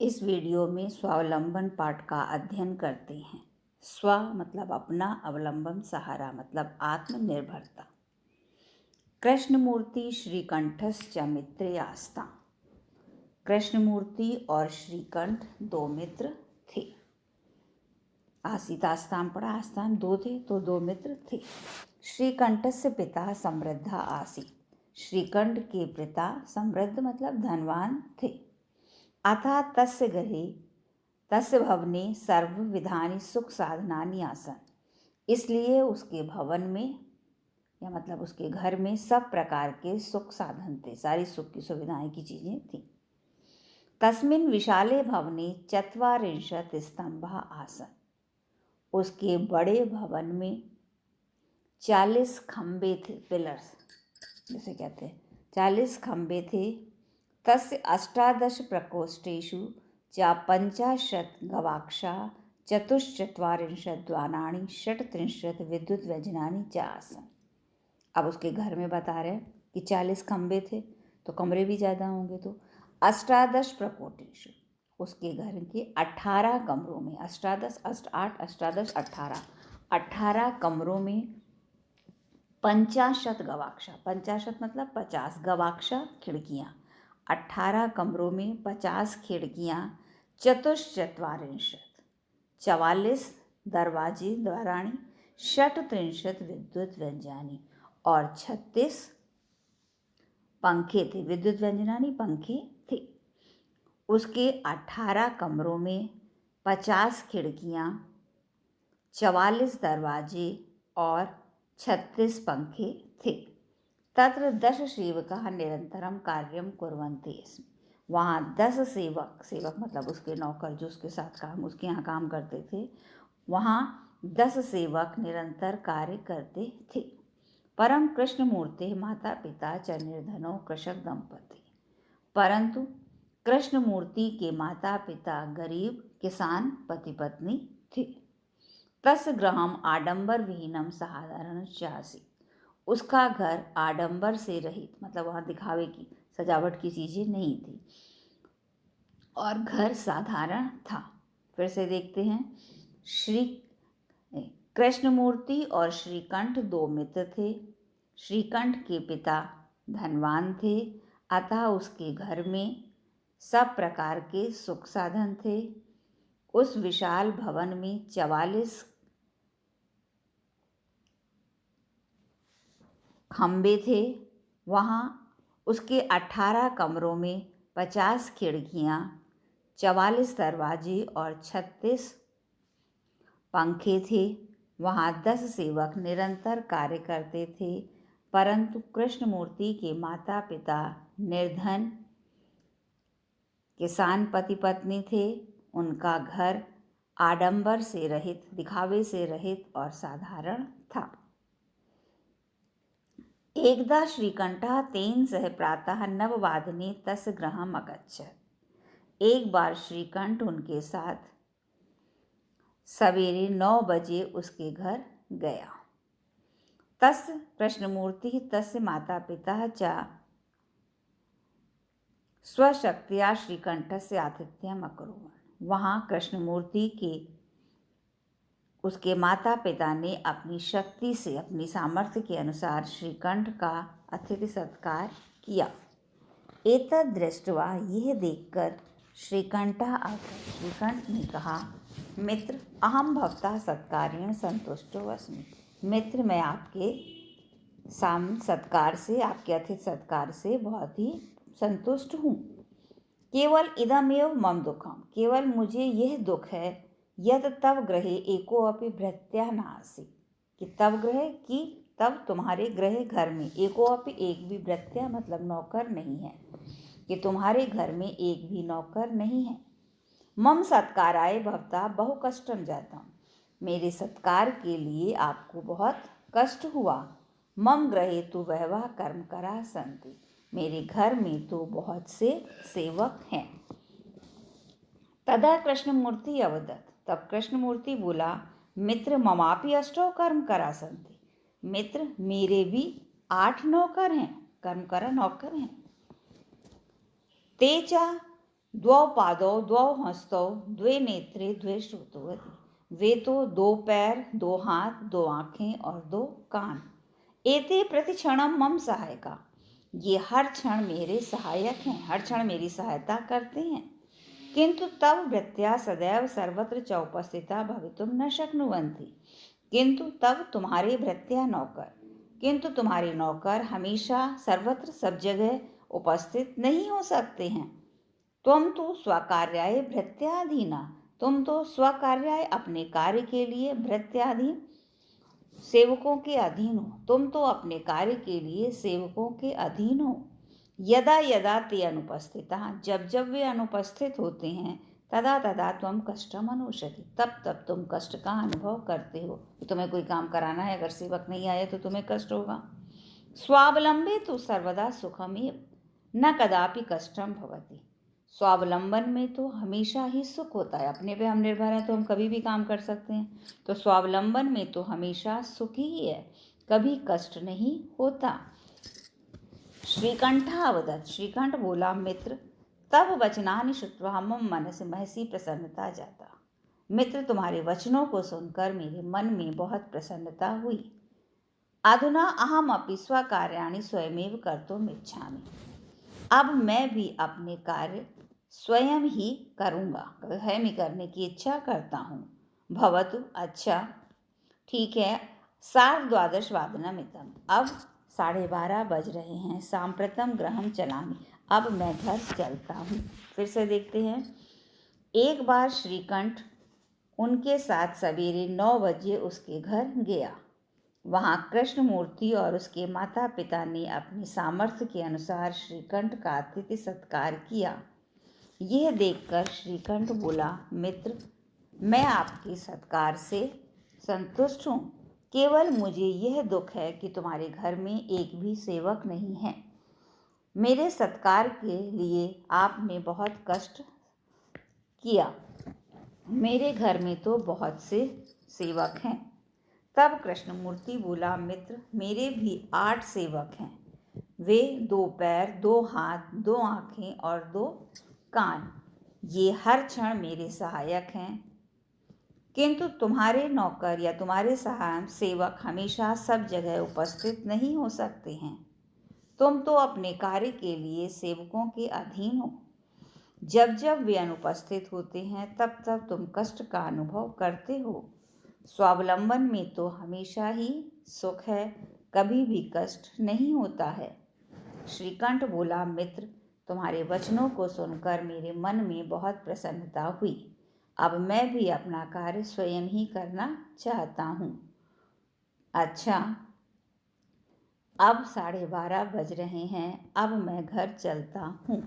इस वीडियो में स्वावलंबन पाठ का अध्ययन करते हैं। स्व मतलब अपना, अवलंबन सहारा मतलब आत्मनिर्भरता। कृष्णमूर्ति श्रीकंठश्च मित्रे आस्ता। कृष्णमूर्ति और श्रीकंठ दो मित्र थे। आसीत आस्ताम पढ़ा, आस्ताम दो थे तो दो मित्र थे। श्रीकंठस्य पिता समृद्धा आसीत। श्रीकंठ के पिता समृद्ध मतलब धनवान थे। अतः तस्य गृहे तस्य भवने सर्वविधानि सुख साधनानि आसन। इसलिए उसके भवन में या मतलब उसके घर में सब प्रकार के सुख साधन थे, सारी सुख की सुविधाएं की चीज़ें थी। तस्मिन् विशाले भवने चत्वारिंशत् स्तंभा आसन। उसके बड़े भवन में 40 खंबे थे, पिलर्स जैसे कहते हैं, 40 खंबे थे। तस्य 18 प्रकोष्ठेषु च 50 गवाक्षा, 44 द्वाराणि, 36 विद्युत व्यजनानि च आसन्। अब उसके घर में बता रहे हैं कि 40 खंबे थे तो कमरे भी ज़्यादा होंगे, तो 18 प्रकोष्ठेषु उसके घर के 18 कमरों में, 18 8 18 18 18 कमरों में 50 गवाक्षा, 50 मतलब 50 गवाक्षा खिड़कियाँ, 18 कमरों में 50 खिड़कियाँ, 44 दरवाजे द्वाराणी, 36 विद्युत व्यंजनानि और 36 पंखे थे, विद्युत व्यंजनानि पंखे थे। उसके 18 कमरों में 50 खिड़कियाँ, 44 दरवाजे और 36 पंखे थे। तत्र 10 सेवकाः निरंतरम कार्यं कुर्वन्ति स्म। वहाँ 10 सेवक, सेवक मतलब उसके नौकर जो उसके साथ काम, उसके यहाँ काम करते थे, वहाँ 10 सेवक निरंतर कार्य करते थे। परम कृष्णमूर्ति माता पिता च निर्धनो कृषक दंपति। परंतु कृष्णमूर्ति के माता पिता गरीब किसान पति पत्नी थे। तस्य गृहम् आडंबर विहीनम साधारण आसीत्। उसका घर आडंबर से रहित मतलब वहाँ दिखावे की सजावट की चीज़ें नहीं थी और घर साधारण था। फिर से देखते हैं। श्री कृष्णमूर्ति और श्रीकंठ दो मित्र थे। श्रीकंठ के पिता धनवान थे, अतः उसके घर में सब प्रकार के सुख साधन थे। उस विशाल भवन में 44 खंबे थे। वहाँ उसके 18 कमरों में 50 खिड़कियाँ, 44 दरवाजे और 36 पंखे थे। वहाँ 10 सेवक निरंतर कार्य करते थे। परंतु कृष्णमूर्ति के माता पिता निर्धन किसान पति पत्नी थे। उनका घर आडंबर से रहित, दिखावे से रहित और साधारण था। एकदा श्रीकंठः तेन सह प्रातः 9 तस्य गृहम् अगच्छत्। एक बार श्रीकंठ उनके साथ सवेरे 9 बजे उसके घर गया। तस्य कृष्णमूर्ति तस्य माता पिता च स्वशक्त्या श्रीकंठस्य आतिथ्यम् अकुर्वन्। वहाँ कृष्णमूर्ति के उसके माता पिता ने अपनी शक्ति से, अपनी सामर्थ्य के अनुसार श्रीकंठ का अतिथि सत्कार किया। एतद् दृष्ट्वा, यह देखकर श्रीकंठः आकर श्रीकंठ ने कहा, मित्र अहम भवतः सत्कारेण संतुष्टो अस्मि। मित्र मैं आपके सत्कार से, आपके अतिथि सत्कार से बहुत ही संतुष्ट हूँ। केवल इदमेव मम दुःखम, केवल मुझे यह दुख है, यद तव गृहे एकोऽपि भृत्यः नासि, कि तव गृह की तब तुम्हारे गृह घर में एकोऽपि एक भी भृत्य मतलब नौकर नहीं है, कि तुम्हारे घर में एक भी नौकर नहीं है। मम सत्काराय भवता बहु कष्टम जातम्, मेरे सत्कार के लिए आपको बहुत कष्ट हुआ। मम गृहे तु बहवः कर्मकराः सन्ति, मेरे घर में तो बहुत से सेवक हैं। तदा कृष्णमूर्ति अवदत्, तब कृष्णमूर्ति बोला, मित्र ममापि अष्टौ कर्मकरा सन्ति, मित्र मेरे भी 8 नौकर हैं, कर्मकरा नौकर हैं। ते च द्वौ पादौ द्वौ हस्तौ द्वे नेत्रे द्वे श्रोतोवती। वे तो दो पैर, दो हाथ, दो आंखें और दो कान। एते प्रतिक्षणम मम सहायका, ये हर क्षण मेरे सहायक हैं, हर क्षण मेरी सहायता करते हैं। किंतु तव भृत्या सदैव सर्वत्र च उपस्थिता भवितुम न शक्नुवन्ति, किंतु तब तुम्हारे भृत्या नौकर, किंतु तुम्हारे नौकर हमेशा सर्वत्र सब जगह उपस्थित नहीं हो सकते हैं। तुम तो स्वकार्याय भृत्याधीना, तुम तो स्वकार्याय अपने कार्य के लिए भृत्याधीन सेवकों के अधीन हो, तुम तो अपने कार्य के लिए सेवकों के अधीन हो। यदा यदा ते अनुपस्थिता, जब जब वे अनुपस्थित होते हैं, तदा तदा तुम कष्टम अनुशति, तब तब तुम कष्ट का अनुभव करते हो। तुम्हें कोई काम कराना है, अगर सेवक नहीं आए तो तुम्हें कष्ट होगा। स्वावलंबे तो सर्वदा सुखमेव न कदापि कष्टम भवति, स्वावलंबन में तो हमेशा ही सुख होता है। अपने पे हम निर्भर हैं तो हम कभी भी काम कर सकते हैं, तो स्वावलंबन में तो हमेशा सुख ही है, कभी कष्ट नहीं होता। श्रीकंठावदत्, श्रीकंठ बोला, मित्र तब वचनानि श्रुत्वा मम मनसि महसी प्रसन्नता जाता। मित्र तुम्हारे वचनों को सुनकर मेरे मन में बहुत प्रसन्नता हुई। अधुना अहम अपि स्वकार्याणि स्वयमेव कर्तुम् इच्छामि, अब मैं भी अपने कार्य स्वयं ही करूँगा, स्वयं ही करने की इच्छा करता हूँ। भवतु, अच्छा ठीक है। 12:15 अब 12:30 बज रहे हैं। सांप्रतम गृहं चलामि, अब मैं घर चलता हूँ। फिर से देखते हैं। एक बार श्रीकंठ उनके साथ सवेरे 9 बजे उसके घर गया। वहाँ कृष्ण मूर्ति और उसके माता पिता ने अपनी सामर्थ्य के अनुसार श्रीकंठ का अतिथि सत्कार किया। यह देखकर श्रीकंठ बोला, मित्र मैं आपके सत्कार से संतुष्ट हूँ, केवल मुझे यह दुख है कि तुम्हारे घर में एक भी सेवक नहीं है। मेरे सत्कार के लिए आपने बहुत कष्ट किया, मेरे घर में तो बहुत से सेवक हैं। तब कृष्णमूर्ति बोला, मित्र मेरे भी 8 सेवक हैं, वे 2 पैर, 2 हाथ, 2 आंखें और 2 कान, ये हर क्षण मेरे सहायक हैं। किंतु तुम्हारे नौकर या तुम्हारे सेवक हमेशा सब जगह उपस्थित नहीं हो सकते हैं। तुम तो अपने कार्य के लिए सेवकों के अधीन हो। जब जब वे अनुपस्थित होते हैं, तब तब तुम कष्ट का अनुभव करते हो। स्वावलंबन में तो हमेशा ही सुख है, कभी भी कष्ट नहीं होता है। श्रीकंठ बोला, मित्र तुम्हारे वचनों को सुनकर मेरे मन में बहुत प्रसन्नता हुई। अब मैं भी अपना कार्य स्वयं ही करना चाहता हूँ। अच्छा, अब 12:30 बज रहे हैं, अब मैं घर चलता हूँ।